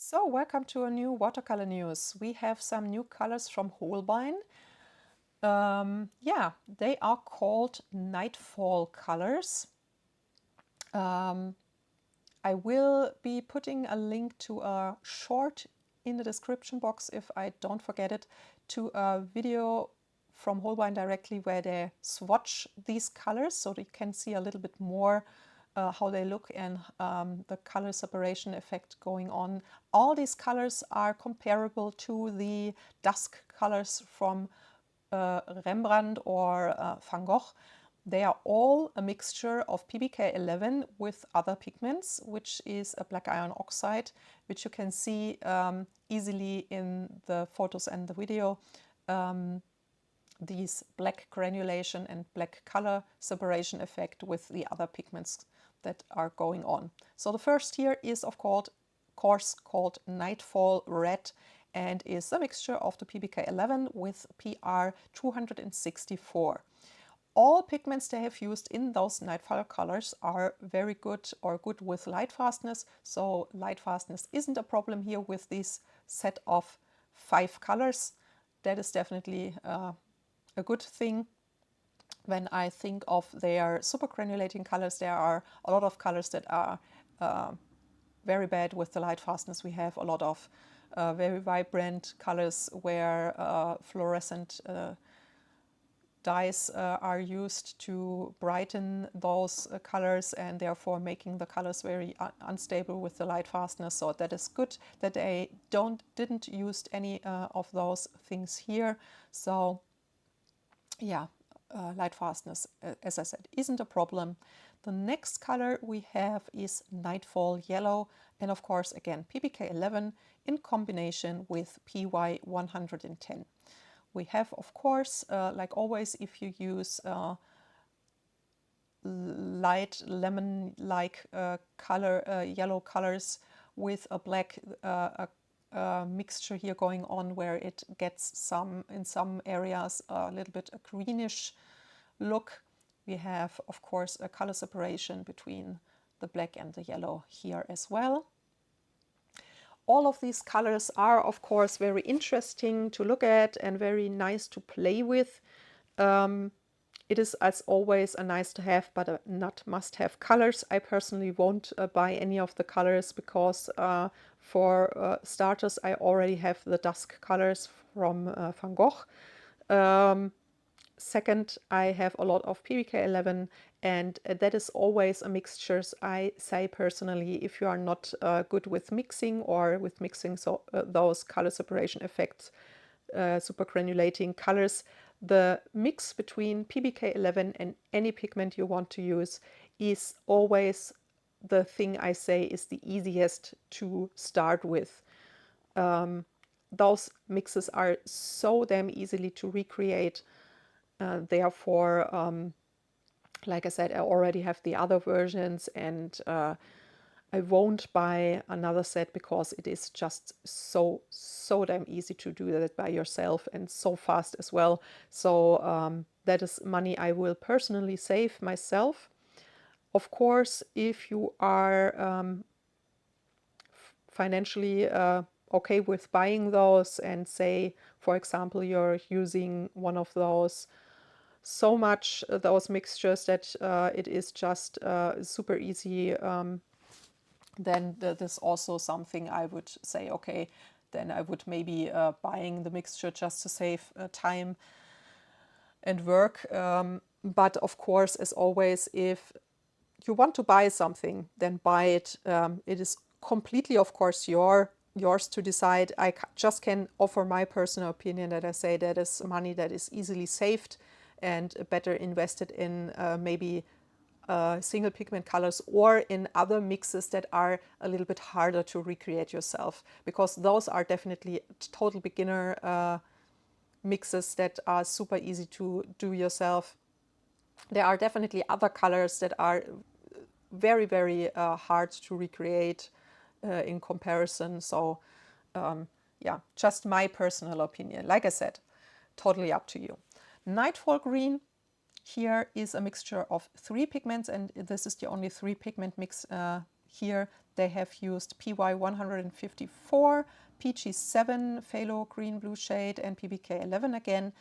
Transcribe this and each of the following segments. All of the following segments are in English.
So, welcome to a new watercolor news. We have some new colors from Holbein. They are called nightfall colors. I will be putting a link to a short in the description box, if I don't forget it, to a video from Holbein directly where they swatch these colors so that you can see a little bit more how they look and the color separation effect going on. All these colors are comparable to the dusk colors from Rembrandt or Van Gogh. They are all a mixture of PBK11 with other pigments, which is a black iron oxide, which you can see easily in the photos and the video. These black granulation and black color separation effect with the other pigments that are going on. So the first here is of course called Nightfall Red and is a mixture of the PBK11 with PR 264. All pigments they have used in those nightfall colors are very good or good with light fastness. So light fastness isn't a problem here with this set of 5 colors. That is definitely a good thing. When I think of their super granulating colors, there are a lot of colors that are very bad with the light fastness. We have a lot of very vibrant colors where fluorescent dyes are used to brighten those colors and therefore making the colors very unstable with the light fastness. So that is good that they didn't use any of those things here. So yeah, light fastness, as I said, isn't a problem. The next color we have is Nightfall Yellow, and of course again PBK11 in combination with PY 110. We have, of course, like always, if you use light lemon-like yellow colors with a black mixture here going on, where it gets in some areas a little bit a greenish look. We have, of course, a color separation between the black and the yellow here as well. All of these colors are, of course, very interesting to look at and very nice to play with. It is, as always, a nice to have but a not must have colors. I personally won't buy any of the colors because for starters I already have the dusk colors from Van Gogh. Second, I have a lot of PBK11 and that is always a mixture. I say personally, if you are not good with mixing or with mixing those color separation effects, super granulating colors, the mix between PBK11 and any pigment you want to use is always the thing I say is the easiest to start with. Those mixes are so damn easily to recreate. Therefore, like I said, I already have the other versions and I won't buy another set because it is just so damn easy to do that by yourself and so fast as well. So that is money I will personally save myself. Of course, if you are financially okay with buying those and say, for example, you're using one of those so much, those mixtures that it is just super easy, then that is also something I would say, okay, then I would maybe buying the mixture just to save time and work. But of course, as always, if you want to buy something, then buy it. It is completely, of course, yours to decide. I just can offer my personal opinion that I say that is money that is easily saved and better invested in maybe single pigment colors or in other mixes that are a little bit harder to recreate yourself, because those are definitely total beginner mixes that are super easy to do yourself. There are definitely other colors that are very, very hard to recreate in comparison. So yeah, just my personal opinion. Like I said, totally up to you. Nightfall Green here is a mixture of 3 pigments, and this is the only 3 pigment mix here. they have used PY 154, PG7 phthalo green blue shade, and PBK 11 again.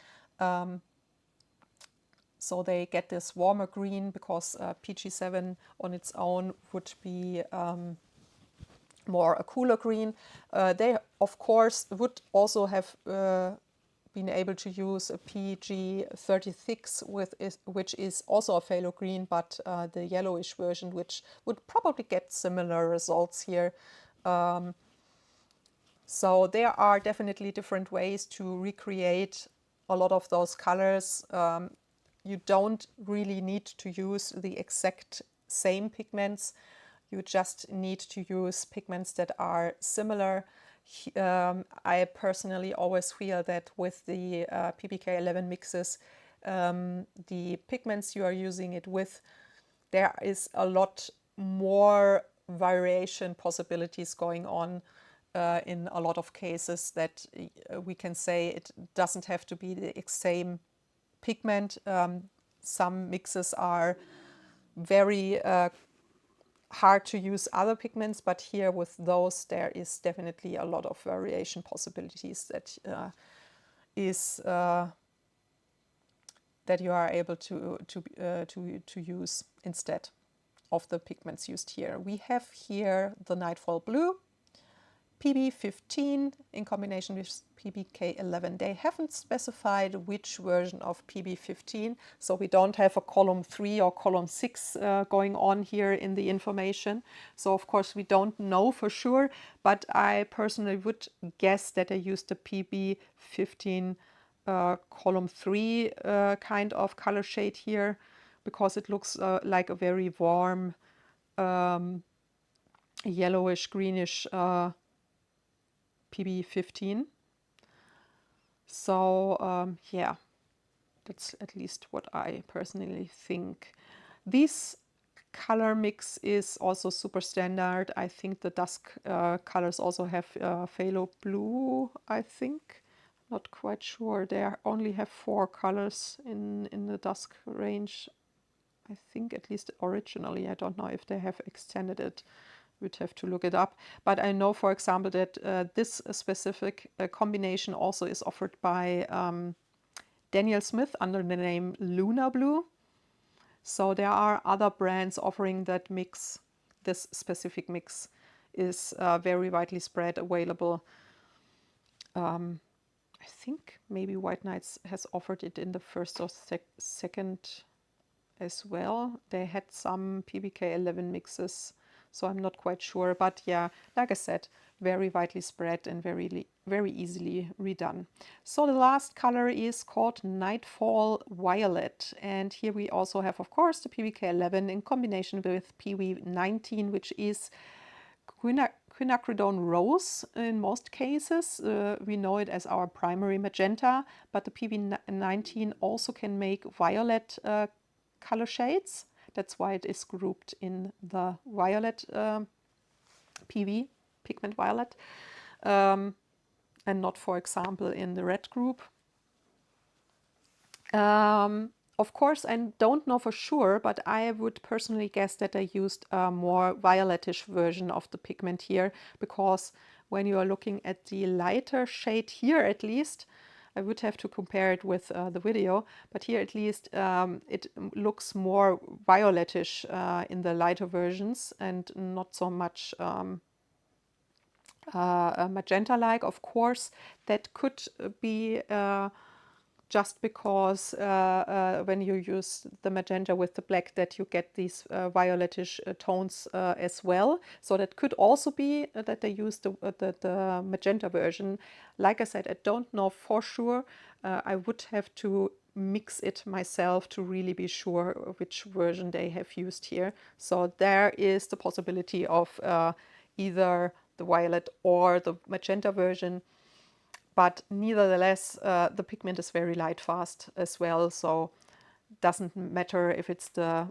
So they get this warmer green because PG7 on its own would be more a cooler green. They, of course, would also have been able to use a PG36, which is also a phthalo green, but the yellowish version, which would probably get similar results here. So there are definitely different ways to recreate a lot of those colors. You don't really need to use the exact same pigments. You just need to use pigments that are similar. I personally always feel that with the PBK 11 mixes, the pigments you are using it with, there is a lot more variation possibilities going on in a lot of cases, that we can say it doesn't have to be the same pigment. Some mixes are very hard to use other pigments, but here with those there is definitely a lot of variation possibilities that that you are able to use instead of the pigments used here. We have here the Nightfall Blue, PB15 in combination with PBK11. They haven't specified which version of PB15, so we don't have a column 3 or column 6 going on here in the information. So of course we don't know for sure, but I personally would guess that they used the PB15 column 3 kind of color shade here, because it looks like a very warm yellowish greenish PB15. So yeah, that's at least what I personally think. This color mix is also super standard. I think the dusk colors also have phthalo blue, I think. Not quite sure. They only have 4 colors in the dusk range. I think, at least originally. I don't know if they have extended it. We'd have to look it up. But I know, for example, that this specific combination also is offered by Daniel Smith under the name Lunar Blue. So there are other brands offering that mix. This specific mix is very widely spread, available. I think maybe White Nights has offered it in the first or second as well. They had some PBK 11 mixes, so I'm not quite sure. But yeah, like I said, very widely spread and very easily redone. So the last color is called Nightfall Violet. And here we also have, of course, the PBK 11 in combination with PV19, which is quinacridone rose in most cases. We know it as our primary magenta, but the PV19 also can make violet color shades. That's why it is grouped in the violet PV, pigment violet, and not, for example, in the red group. Of course, I don't know for sure, but I would personally guess that I used a more violetish version of the pigment here, because when you are looking at the lighter shade here, at least, I would have to compare it with the video, but here at least it looks more violetish in the lighter versions and not so much magenta-like. Of course, that could be just because when you use the magenta with the black, that you get these violetish tones as well. So that could also be that they use the magenta version. Like I said, I don't know for sure. I would have to mix it myself to really be sure which version they have used here. So there is the possibility of either the violet or the magenta version. But nevertheless, the pigment is very light fast as well, so it doesn't matter if it's the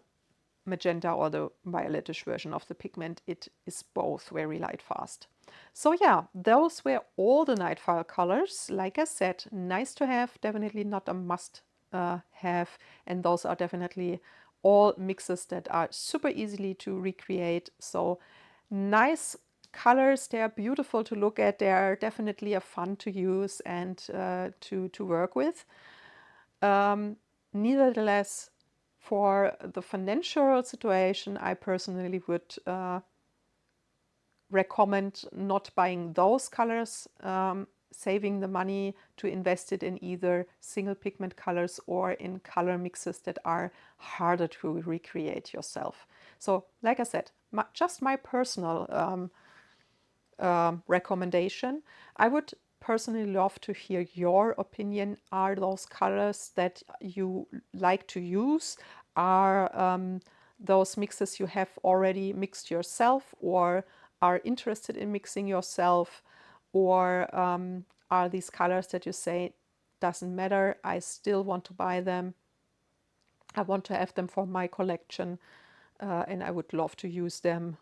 magenta or the violetish version of the pigment. It is both very light fast. So yeah, those were all the Nightfall colors. Like I said, nice to have, definitely not a must have, and those are definitely all mixes that are super easily to recreate. So nice colors. They are beautiful to look at. They are definitely fun to use and to work with. Nevertheless, for the financial situation, I personally would recommend not buying those colors, saving the money to invest it in either single pigment colors or in color mixes that are harder to recreate yourself. So, like I said, just my personal recommendation. I would personally love to hear your opinion. Are those colors that you like to use? Are those mixes you have already mixed yourself or are interested in mixing yourself? Or are these colors that you say, doesn't matter, I still want to buy them, I want to have them for my collection, and I would love to use them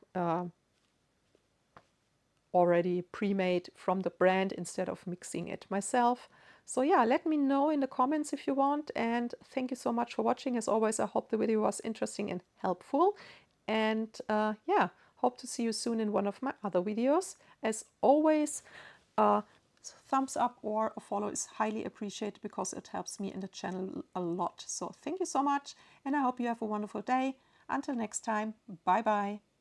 already pre-made from the brand instead of mixing it myself. So yeah, let me know in the comments if you want, and thank you so much for watching. As always, I hope the video was interesting and helpful, and yeah, hope to see you soon in one of my other videos. As always, thumbs up or a follow is highly appreciated because it helps me in the channel a lot. So thank you so much, and I hope you have a wonderful day. Until next time, bye bye.